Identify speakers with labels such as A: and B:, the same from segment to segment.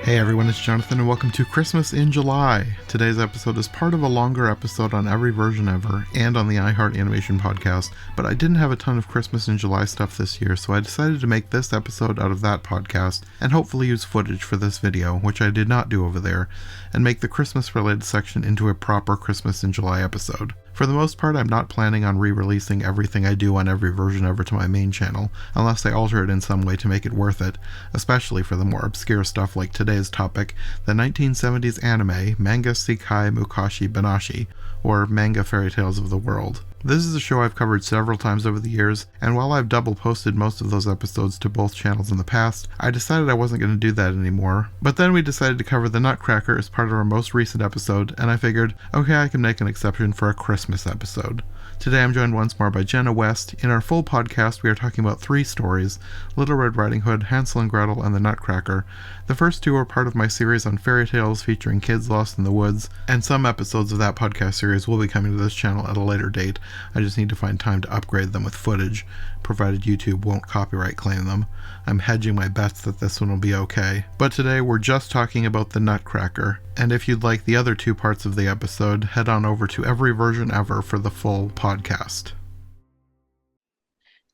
A: Hey everyone, it's Jonathan and welcome to Christmas in July. Today's episode is part of a longer episode on Every Version Ever and on the iHeart Animation podcast, but I didn't have a ton of Christmas in July stuff this year, so I decided to make this episode out of that podcast and hopefully use footage for this video, which I did not do over there, and make the Christmas related section into a proper Christmas in July episode. For the most part, I'm not planning on re-releasing everything I do on Every Version Ever to my main channel, unless I alter it in some way to make it worth it, especially for the more obscure stuff like today's topic, the 1970s anime Manga Sekai Mukashi Banashi, or Manga Fairy Tales of the World. This is a show I've covered several times over the years, and while I've double posted most of those episodes to both channels in the past, I decided I wasn't going to do that anymore. But then we decided to cover the Nutcracker as part of our most recent episode, and I figured, okay, I can make an exception for a Christmas episode. Today I'm joined once more by Jenna West. In our full podcast, we are talking about 3 stories, Little Red Riding Hood, Hansel and Gretel, and the Nutcracker. The first 2 are part of my series on fairy tales featuring kids lost in the woods, and some episodes of that podcast series will be coming to this channel at a later date. I just need to find time to upgrade them with footage, provided YouTube won't copyright claim them. I'm hedging my bets that this one will be okay. But today we're just talking about the Nutcracker, and if you'd like the other 2 parts of the episode, head on over to Every Version Ever for the full podcast.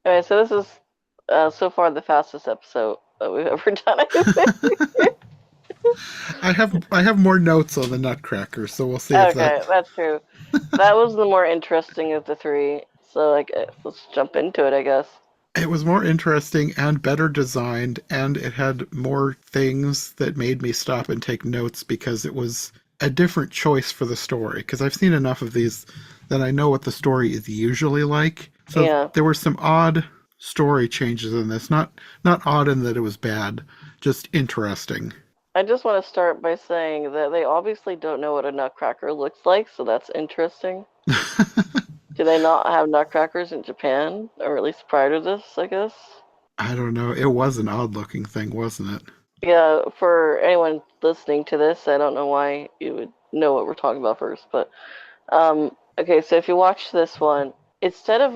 B: Alright, so this is so far the fastest episode that we've ever done.
A: I have more notes on the Nutcracker, so we'll see if that...
B: Okay, that's true. That was the more interesting of the 3, so let's jump into it, I guess.
A: It was more interesting and better designed, and it had more things that made me stop and take notes because it was a different choice for the story. Because I've seen enough of these that I know what the story is usually like. So yeah. There were some odd story changes in this. Not odd in that it was bad, just interesting.
B: I just want to start by saying that they obviously don't know what a nutcracker looks like, so that's interesting. Do they not have nutcrackers in Japan? Or at least prior to this, I guess?
A: I don't know. It was an odd-looking thing, wasn't it?
B: Yeah, for anyone listening to this, I don't know why you would know what we're talking about first, but... okay, so if you watch this one, instead of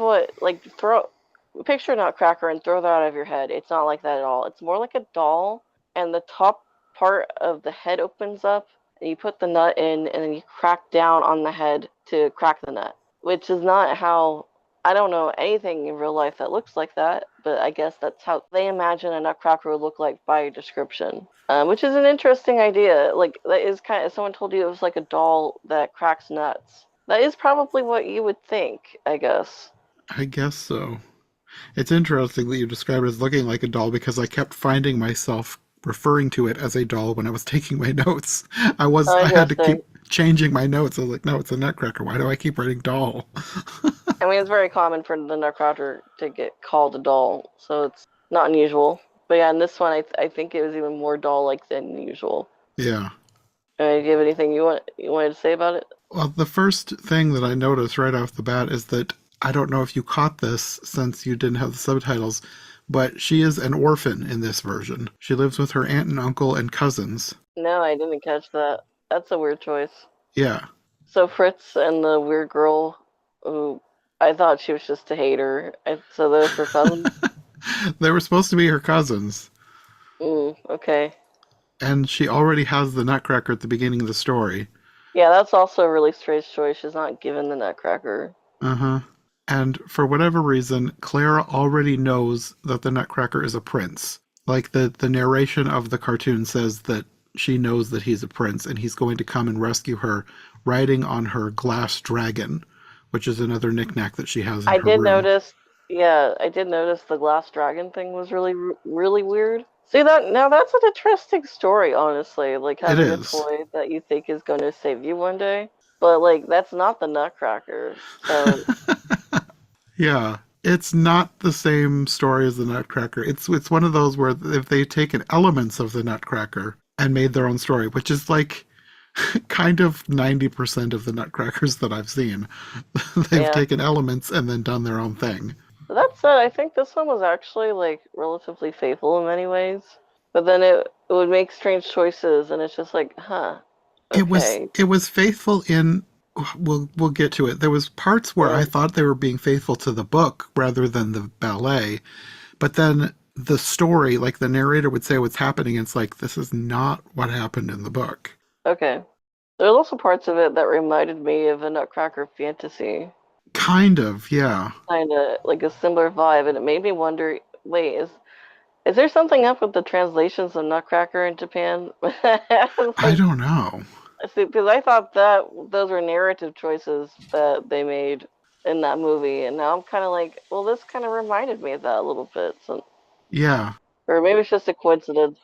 B: picture a nutcracker and throw that out of your head. It's not like that at all. It's more like a doll, and the top part of the head opens up, and you put the nut in, and then you crack down on the head to crack the nut. Which is not how, I don't know anything in real life that looks like that, but I guess that's how they imagine a nutcracker would look like by description. Which is an interesting idea. Like, that is kind of, someone told you it was like a doll that cracks nuts. That is probably what you would think, I guess.
A: I guess so. It's interesting that you described it as looking like a doll because I kept finding myself referring to it as a doll when I was taking my notes. I had to keep changing my notes. I was like, no, it's a nutcracker. Why do I keep writing doll?
B: I mean, it's very common for the nutcracker to get called a doll, so it's not unusual. But yeah, in this one, I think it was even more doll-like than usual.
A: Yeah.
B: Do you have anything you wanted to say about it?
A: Well, the first thing that I noticed right off the bat is that, I don't know if you caught this since you didn't have the subtitles, but she is an orphan in this version. She lives with her aunt and uncle and cousins. No,
B: I didn't catch that. That's a weird choice.
A: Yeah.
B: So Fritz and the weird girl, who I thought she was just a hater, so those were cousins?
A: They were supposed to be her cousins.
B: Okay.
A: And she already has the nutcracker at the beginning of the story.
B: Yeah, that's also a really strange choice. She's not given the nutcracker.
A: Uh-huh. And for whatever reason, Clara already knows that the nutcracker is a prince. Like the narration of the cartoon says that she knows that he's a prince and he's going to come and rescue her riding on her glass dragon, which is another knickknack that she has in her room.
B: I did notice the glass dragon thing was really, really weird. See, now that's an interesting story, honestly. Like, having a toy that you think is going to save you one day. But, that's not the nutcracker. So...
A: Yeah. It's not the same story as the Nutcracker. It's one of those where if they've taken elements of the Nutcracker and made their own story, which is kind of 90% of the Nutcrackers that I've seen. They've taken elements and then done their own thing.
B: That said, I think this one was actually relatively faithful in many ways. But then it would make strange choices, and it's just okay.
A: It was faithful in... We'll get to it. There was parts where I thought they were being faithful to the book rather than the ballet, but then the story, like the narrator would say what's happening, and it's like, this is not what happened in the book.
B: Okay. There's also parts of it that reminded me of a Nutcracker fantasy.
A: Kind of, yeah.
B: Kind of like a similar vibe, and it made me wonder, wait, is there something up with the translations of Nutcracker in Japan?
A: I
B: Like,
A: don't know.
B: see, because I thought that those were narrative choices that they made in that movie, and now I'm kind of like, well, this kind of reminded me of that a little bit. So,
A: Yeah.
B: or maybe it's just a coincidence.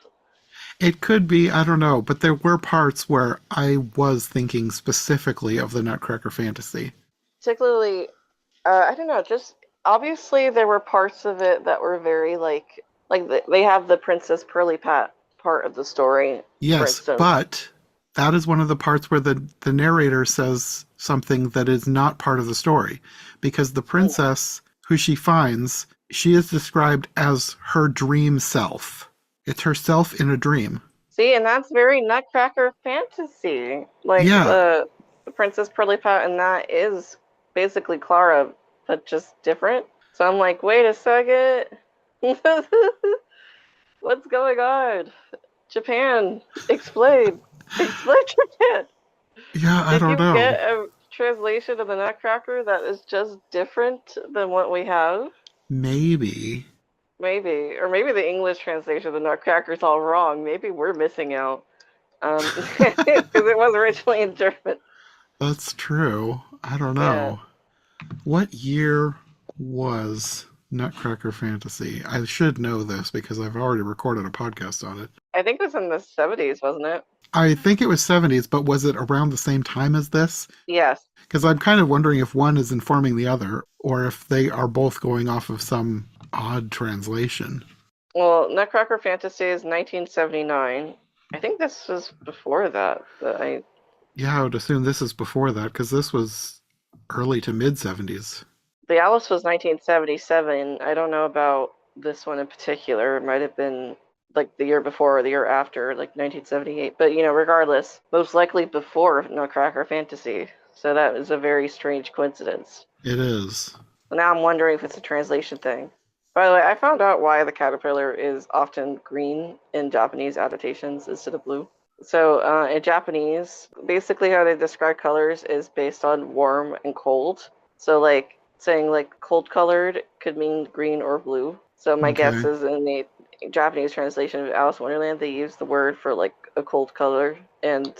A: It could be, I don't know, but there were parts where I was thinking specifically of the Nutcracker fantasy.
B: Particularly, I don't know, just obviously there were parts of it that were very they have the Princess Pearly Pat part of the story, for
A: Yes,
B: instance.
A: but that is one of the parts where the narrator says something that is not part of the story. Because the princess who she finds, she is described as her dream self. It's herself in a dream.
B: See, and that's very Nutcracker fantasy. Like
A: Yeah,
B: the Princess Pearly Pat, and that is basically Clara, but just different. So I'm like, wait a second, what's going on? Japan, explain, explain Japan.
A: yeah, I
B: Did
A: don't
B: you
A: know.
B: get a translation of the Nutcracker that is just different than what we have?
A: Maybe.
B: Maybe, or maybe the English translation of the Nutcracker is all wrong. Maybe we're missing out. Because it was originally in German.
A: That's true. I don't
B: Yeah,
A: know. What year was Nutcracker Fantasy? I should know this because I've already recorded a podcast on it.
B: I think it was in the 70s, wasn't it?
A: I think it was 70s, but was it around the same time as this?
B: Yes.
A: Because I'm kind of wondering if one is informing the other or if they are both going off of some odd translation.
B: Well, Nutcracker Fantasy is 1979. I think this was before that, but
A: Yeah, I would assume this is before that because this was early to mid 70s.
B: the Alice was 1977. I don't know about this one in particular. It might have been like the year before or the year after, like 1978. But regardless, most likely before Nutcracker Fantasy. So that is a very strange coincidence.
A: It is.
B: Now I'm wondering if it's a translation thing. By the way, I found out why the caterpillar is often green in Japanese adaptations instead of blue. So in Japanese, basically how they describe colors is based on warm and cold. So like saying like cold colored could mean green or blue. So my guess
A: Okay.
B: is in the Japanese translation of Alice in Wonderland, they used the word for like a cold color, and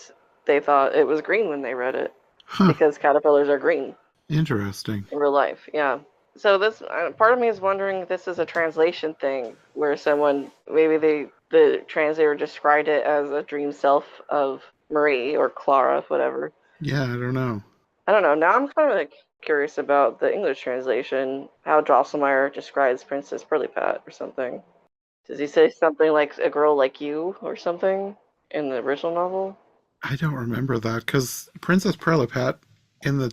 B: they thought it was green when they read it
A: Huh.
B: because caterpillars are green
A: Interesting.
B: in real life. Yeah. So this part of me is wondering if this is a translation thing where someone maybe the translator described it as a dream self of Marie or Clara, whatever.
A: Yeah, I don't know.
B: I don't know. Now I'm kind of like curious about the English translation, how Drosselmeyer describes Princess Pirlipat or something. Does he say something like a girl like you or something in the original novel?
A: I don't remember that because Princess Prelipat in the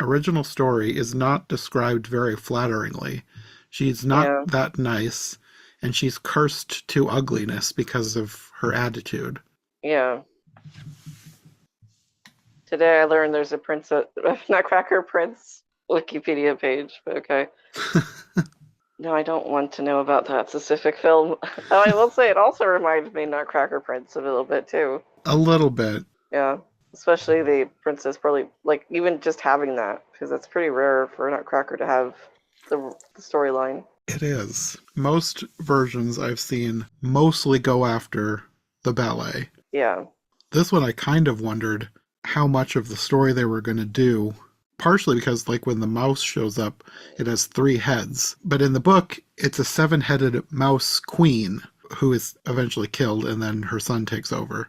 A: original story is not described very flatteringly. She's not
B: Yeah.
A: that nice, and she's cursed to ugliness because of her attitude.
B: Yeah. Today I learned there's a Princess Nutcracker Prince Wikipedia page, but okay. No, I don't want to know about that specific film. Oh, I will say it also reminds me of Nutcracker Prince a little bit too.
A: A little bit.
B: Yeah, especially the princess, probably like even just having that because that's pretty rare for Nutcracker to have the storyline.
A: It is. Most versions I've seen mostly go after the ballet.
B: Yeah,
A: This one I kind of wondered how much of the story they were going to do. Partially because, like, when the mouse shows up, it has three heads. But in the book, it's a seven-headed mouse queen who is eventually killed, and then her son takes over.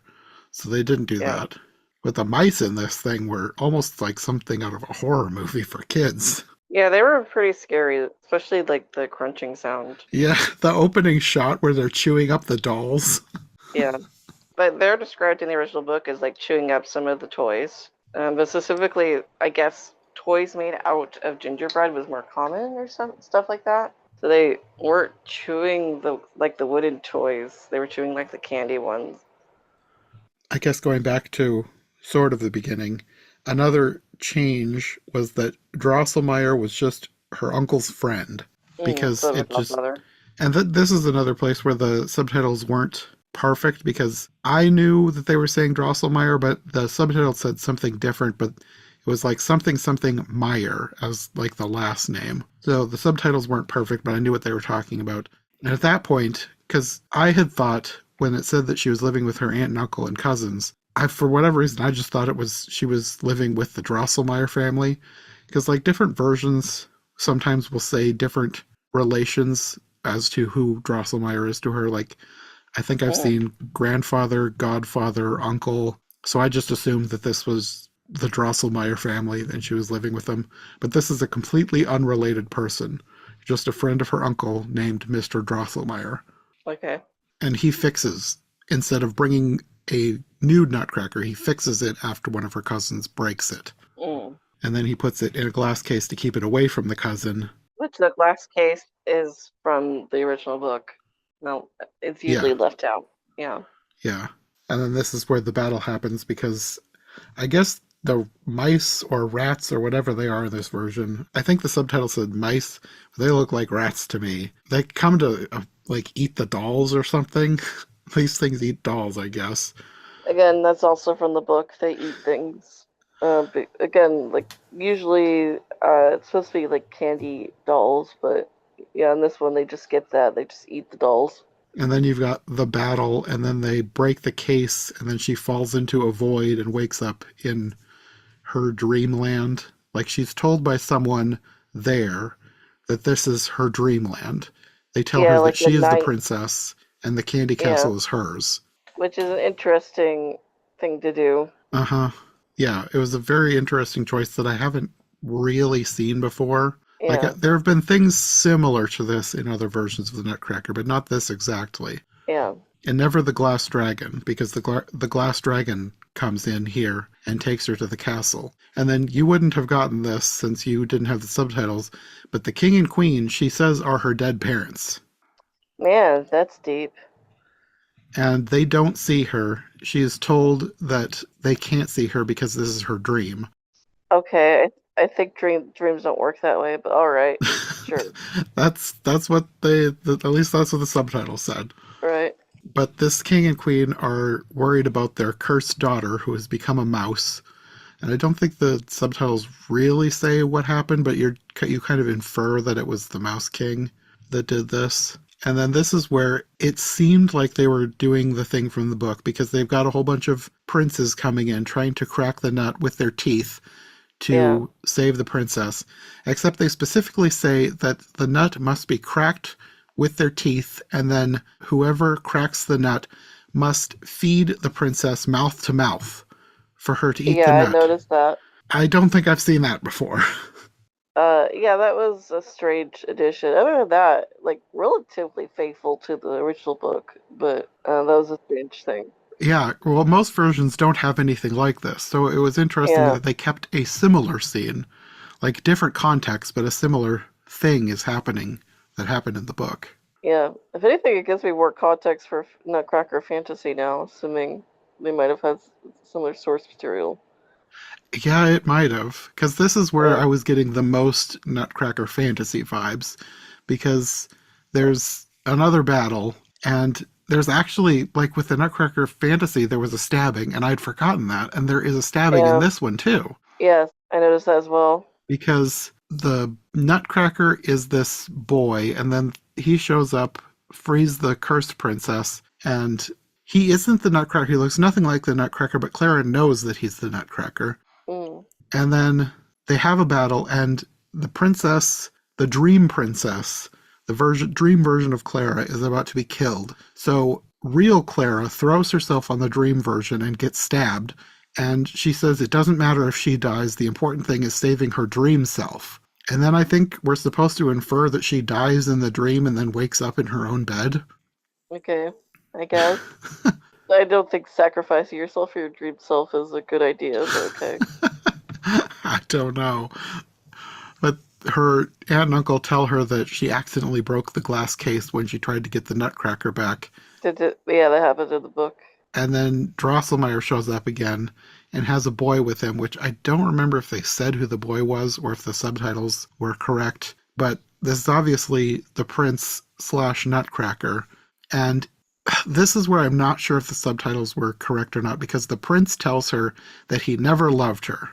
A: So they didn't do
B: yeah,
A: that. But the mice in this thing were almost like something out of a horror movie for kids.
B: yeah. They were pretty scary, especially like the crunching sound.
A: Yeah, the opening shot where they're chewing up the dolls.
B: Yeah, but they're described in the original book as like chewing up some of the toys. But specifically, I guess toys made out of gingerbread was more common or some stuff like that. So they weren't chewing the wooden toys. They were chewing like the candy ones.
A: I guess going back to sort of the beginning, another change was that Drosselmeyer was just her uncle's friend
B: Mm,
A: because
B: so the
A: it just
B: godmother.
A: And this is another place where the subtitles weren't perfect because I knew that they were saying Drosselmeyer, but the subtitle said something different, but it was like something something Meyer as like the last name. So the subtitles weren't perfect, but I knew what they were talking about. And at that point, because I had thought when it said that she was living with her aunt and uncle and cousins, for whatever reason, I just thought it was she was living with the Drosselmeyer family. Because like different versions sometimes will say different relations as to who Drosselmeyer is to her. Like, I think I've
B: Mm.
A: seen grandfather, godfather, uncle. So I just assumed that this was the Drosselmeyer family and she was living with them. But this is a completely unrelated person, just a friend of her uncle named Mr. Drosselmeyer.
B: Okay.
A: And he fixes, instead of bringing a new Nutcracker, he fixes it after one of her cousins breaks it.
B: Mm.
A: And then he puts it in a glass case to keep it away from the cousin.
B: Which the glass case is from the original book. No, it's
A: Yeah,
B: usually left out. Yeah.
A: yeah. And then this is where the battle happens because I guess the mice or rats or whatever they are in this version, I think the subtitle said mice. They look like rats to me. They come to like eat the dolls or something. These things eat dolls, I guess.
B: Again, that's also from the book. They eat things. But again, like usually, it's supposed to be like candy dolls, but yeah, in this one they just skip that. They just eat the dolls.
A: And then you've got the battle, and then they break the case, and then she falls into a void and wakes up in her dreamland. Like she's told by someone there that this is her dreamland. They tell
B: Yeah,
A: her that
B: like the
A: she is the
B: night.
A: princess and the candy
B: Yeah,
A: castle is hers.
B: which is an interesting thing to do.
A: Uh huh. Yeah, it was a very interesting choice that I haven't really seen before. Like,
B: Yeah,
A: there have been things similar to this in other versions of the Nutcracker, but not this exactly.
B: yeah,
A: And never the glass dragon, because the glass dragon comes in here and takes her to the castle. And then you wouldn't have gotten this since you didn't have the subtitles, but the king and queen, she says, are her dead parents.
B: man, that's deep.
A: And they don't see her. She is told that they can't see her because this is her dream.
B: Okay, I think dreams don't work that way, but all right, sure,
A: That's what they, at least that's what the subtitle said.
B: right,
A: But this king and queen are worried about their cursed daughter who has become a mouse. And I don't think the subtitles really say what happened, but you kind of infer that it was the Mouse King that did this. And then this is where it seemed like they were doing the thing from the book because they've got a whole bunch of princes coming in trying to crack the nut with their teeth
B: yeah,
A: to save the princess. Except they specifically say that the nut must be cracked with their teeth, and then whoever cracks the nut must feed the princess mouth to mouth for her to eat
B: yeah,
A: the
B: I
A: nut.
B: noticed that.
A: I don't think I've seen that before.
B: Yeah, that was a strange addition. Other than that, like relatively faithful to the original book, but that was a strange thing.
A: Yeah, well, most versions don't have anything like this, so it was interesting
B: Yeah,
A: that they kept a similar scene, like different context, but a similar thing is happening that happened in the book.
B: yeah. If anything, it gives me more context for Nutcracker Fantasy now, assuming they might have had similar source material.
A: Yeah, it might have, because this is where
B: Yeah,
A: I was getting the most Nutcracker fantasy vibes, because there's another battle, and there's actually, like with the Nutcracker fantasy, there was a stabbing, and I'd forgotten that, and there is a stabbing in
B: yeah,
A: this one too,
B: yeah. I noticed that as well.
A: because the Nutcracker is this boy, and then he shows up, frees the cursed princess, and he isn't the Nutcracker. He looks nothing like the Nutcracker, but Clara knows that he's the Nutcracker.
B: Mm,
A: And then they have a battle, and the princess, the dream princess, dream version of Clara is about to be killed. So real Clara throws herself on the dream version and gets stabbed. And she says it doesn't matter if she dies, the important thing is saving her dream self. And then I think we're supposed to infer that she dies in the dream and then wakes up in her own bed.
B: okay, I guess. I don't think sacrificing yourself for your dream self is a good idea, but okay.
A: I don't know. But her aunt and uncle tell her that she accidentally broke the glass case when she tried to get the Nutcracker back.
B: Yeah, that happened in the book.
A: And then Drosselmeyer shows up again and has a boy with him, which I don't remember if they said who the boy was or if the subtitles were correct. But this is obviously the prince / Nutcracker, and this is where I'm not sure if the subtitles were correct or not, because the prince tells her that he never loved her,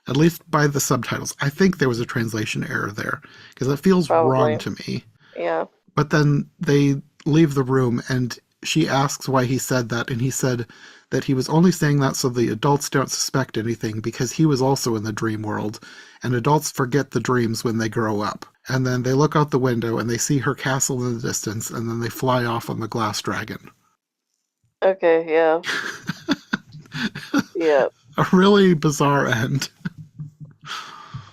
A: at least by the subtitles. I think there was a translation error there, because it feels wrong
B: Probably.
A: to me.
B: Yeah.
A: But then they leave the room, and she asks why he said that, and he said that he was only saying that so the adults don't suspect anything, because he was also in the dream world, and adults forget the dreams when they grow up. And then they look out the window, and they see her castle in the distance, and then they fly off on the glass dragon.
B: Okay, yeah. Yeah.
A: A really bizarre end.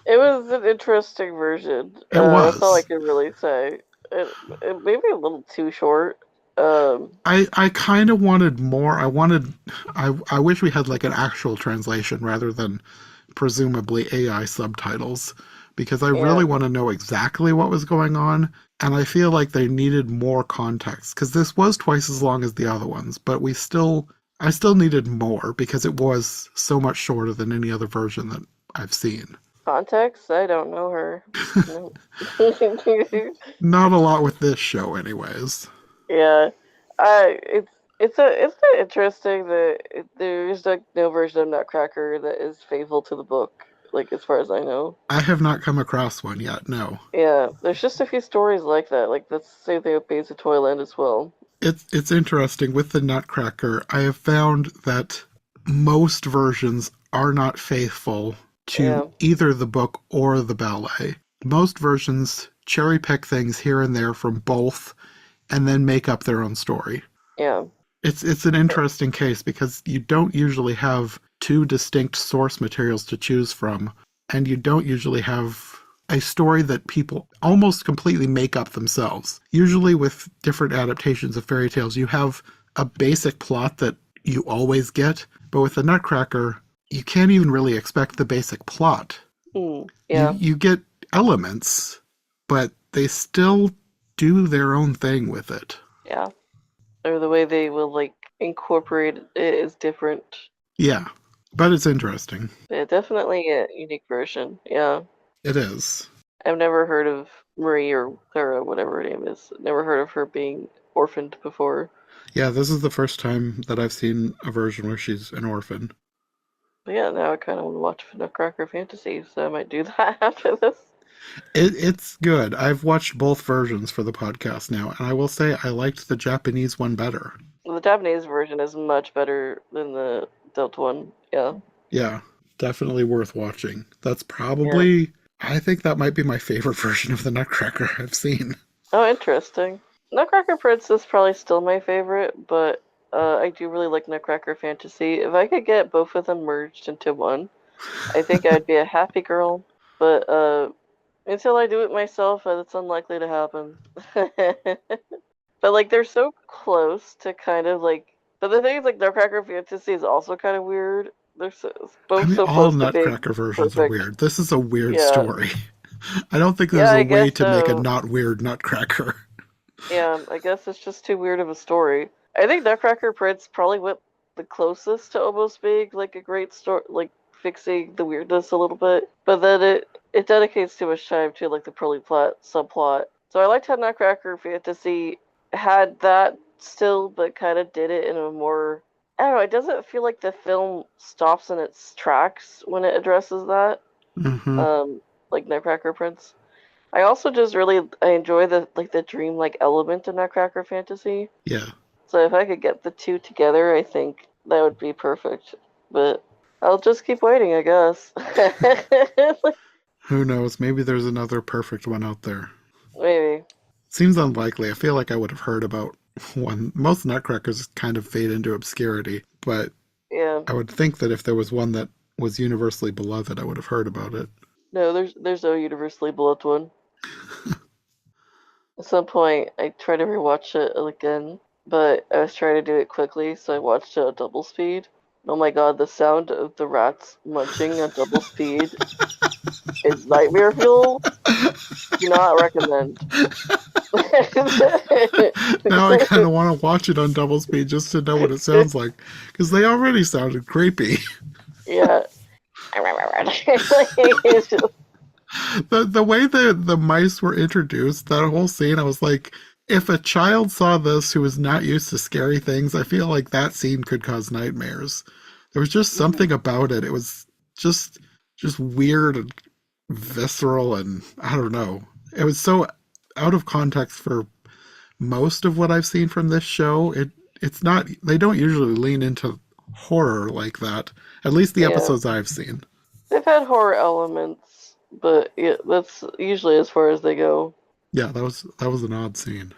B: It was an interesting version.
A: It
B: That's all I
A: was.
B: can really say. It may be a little too short. Um,
A: I kind of wanted more. I wish we had like an actual translation rather than presumably AI subtitles, because I
B: yeah,
A: really want to know exactly what was going on, and I feel like they needed more context, because this was twice as long as the other ones, but I still needed more because it was so much shorter than any other version that I've seen.
B: context? I don't know her. No.
A: Not a lot with this show anyways.
B: Yeah, it's interesting that there's like no version of Nutcracker that is faithful to the book, like as far as I know.
A: I have not come across one yet, no.
B: Yeah, there's just a few stories like that. Like that's the same thing with Babes in Toyland as well.
A: It's interesting with the Nutcracker. I have found that most versions are not faithful to
B: Yeah,
A: either the book or the ballet. Most versions cherry pick things here and there from both and then make up their own story.
B: yeah,
A: It's an interesting case because you don't usually have two distinct source materials to choose from, and you don't usually have a story that people almost completely make up themselves. Usually with different adaptations of fairy tales, you have a basic plot that you always get, but with the Nutcracker, you can't even really expect the basic plot.
B: yeah,
A: You get elements, but they still do their own thing with it.
B: yeah. Or the way they will like incorporate it is different.
A: Yeah, but it's interesting.
B: Yeah, definitely a unique version. Yeah.
A: It is.
B: I've never heard of Marie or Clara, whatever her name is. Never heard of her being orphaned before.
A: Yeah, this is the first time that I've seen a version where she's an orphan.
B: But yeah, now I kind of want to watch Nutcracker Fantasy, so I might do that after this.
A: It's good. I've watched both versions for the podcast now, and I will say I liked the Japanese one better.
B: The Japanese version is much better than the Delta one. Yeah,
A: Yeah, definitely worth watching. That's
B: yeah.
A: probably, I think that might be my favorite version of the Nutcracker I've seen.
B: Oh, interesting. Nutcracker Prince is probably still my favorite, but I do really like Nutcracker Fantasy. If I could get both of them merged into one, I think I'd be a happy girl. But until I do it myself, it's unlikely to happen. But like they're so close to kind of like. But the thing is, like Nutcracker Fantasy is also kind of weird. They're
A: I
B: both
A: mean,
B: so
A: all
B: close to being
A: Nutcracker versions are
B: perfect.
A: weird. This is a weird
B: Yeah,
A: story. I don't think
B: yeah,
A: there's a
B: I
A: way
B: guess
A: to make a
B: so.
A: not weird Nutcracker.
B: Yeah, I guess it's just too weird of a story. I think Nutcracker Prince probably went the closest to almost being like a great story, like fixing the weirdness a little bit. But then it dedicates too much time to like the pearly plot subplot. So I liked how Nutcracker Fantasy had that still, but kind of did it in a more I don't know. It doesn't feel like the film stops in its tracks when it addresses that.
A: Hmm.
B: Um, like Nutcracker Prince. I also just really I enjoy the dream like element in Nutcracker Fantasy.
A: Yeah.
B: So if I could get the two together, I think that would be perfect. But I'll just keep waiting, I guess.
A: Who knows? Maybe there's another perfect one out there.
B: Maybe.
A: Seems unlikely. I feel like I would have heard about one. Most Nutcrackers kind of fade into obscurity, but
B: Yeah.
A: I would think that if there was one that was universally beloved, I would have heard about it.
B: No, there's no universally beloved one. At some point, I tried to rewatch it again, but I was trying to do it quickly, so I watched it at double speed. Oh my god, the sound of the rats munching at double speed is nightmare fuel. Do not recommend.
A: Now I kind of want to watch it on double speed just to know what it sounds like, because they already sounded creepy.
B: Yeah. It's just-
A: The way the mice were introduced, that whole scene, I was like, if a child saw this who was not used to scary things, I feel like that scene could cause nightmares. There was just something about it. It was just weird and visceral, and I don't know. It was so out of context for most of what I've seen from this show. It's not, they don't usually lean into horror like that. At least the
B: Yeah,
A: episodes I've seen.
B: they've had horror elements, but yeah, that's usually as far as they go.
A: Yeah, that was an odd scene.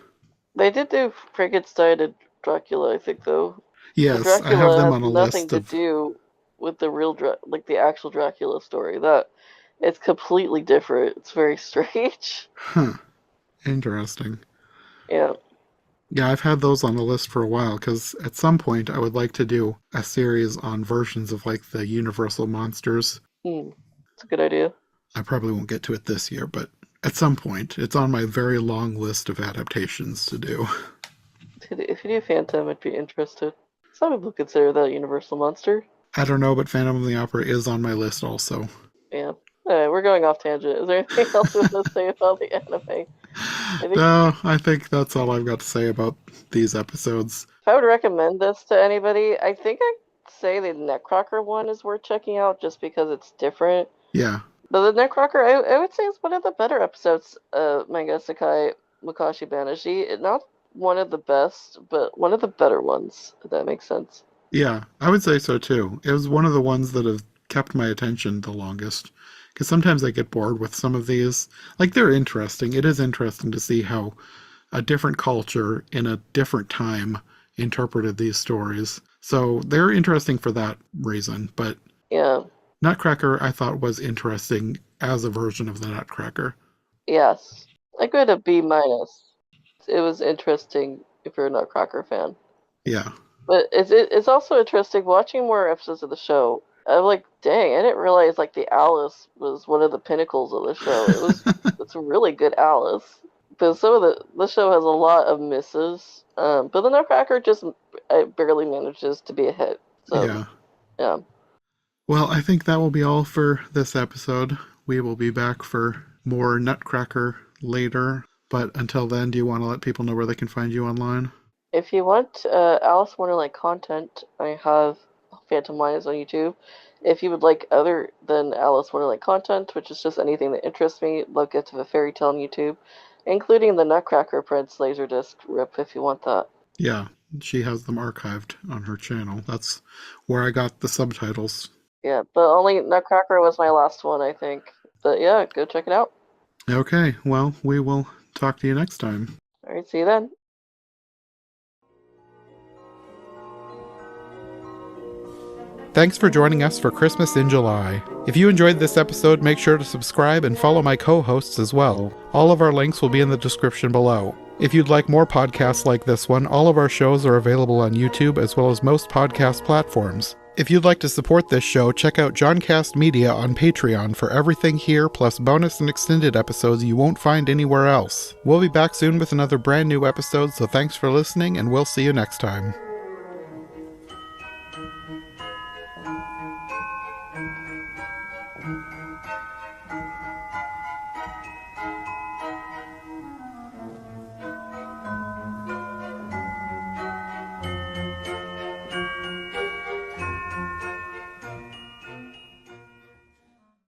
B: They did do Frankenstein and Dracula, I think, though. And
A: Yes, I have
B: Dracula
A: them
B: has
A: on a
B: nothing
A: list
B: to
A: of.
B: do with the real like the actual Dracula story. That it's completely different. It's very strange.
A: Huh, interesting.
B: Yeah.
A: Yeah, I've had those on the list for a while because at some point I would like to do a series on versions of like the Universal monsters.
B: Hmm. It's a good idea.
A: I probably won't get to it this year, but at some point it's on my very long list of adaptations to do.
B: If you do Phantom, I'd be interested. Some people consider that a Universal monster.
A: I don't know, but Phantom of the Opera is on my list also.
B: Yeah. Alright, we're going off tangent. Is there anything else you want to say about the anime? I think
A: No, I think that's all I've got to say about these episodes.
B: if I would recommend this to anybody, I think I'd say the Nutcracker one is worth checking out just because it's different.
A: Yeah,
B: But the Nutcracker, I would say, is one of the better episodes of Manga Sekai Mukashi Banashi. Not one of the best, but one of the better ones, if that makes sense.
A: yeah, I would say so too. It was one of the ones that have kept my attention the longest. Because sometimes I get bored with some of these. Like, they're interesting. It is interesting to see how a different culture in a different time interpreted these stories. So they're interesting for that reason. But
B: Yeah.
A: Nutcracker, I thought, was interesting as a version of the Nutcracker.
B: Yes. I give it a B minus. It was interesting if you're a Nutcracker fan.
A: Yeah.
B: But it's also interesting watching more episodes of the show. I'm like, dang, I didn't realize like the Alice was one of the pinnacles of the show. It's a really good Alice. But some of the show has a lot of misses. But the Nutcracker just barely manages to be a hit. So
A: Yeah.
B: yeah.
A: Well, I think that will be all for this episode. We will be back for more Nutcracker later. But until then, do you want to let people know where they can find you online?
B: If you want Alice Wonderland content, I have Phantom Lines on YouTube. If you would like other than Alice Wonderland content, which is just anything that interests me, look at the Fairy Tale on YouTube, including the Nutcracker Prince Laserdisc rip if you want that.
A: Yeah, she has them archived on her channel. That's where I got the subtitles.
B: Yeah, but only Nutcracker was my last one, I think. But yeah, go check it out.
A: Okay, well, we will talk to you next time.
B: Alright, see you then.
A: Thanks for joining us for Christmas in July. If you enjoyed this episode, make sure to subscribe and follow my co-hosts as well. All of our links will be in the description below. If you'd like more podcasts like this one, all of our shows are available on YouTube as well as most podcast platforms. If you'd like to support this show, check out Johncast Media on Patreon for everything here, plus bonus and extended episodes you won't find anywhere else. We'll be back soon with another brand new episode, so thanks for listening, and we'll see you next time.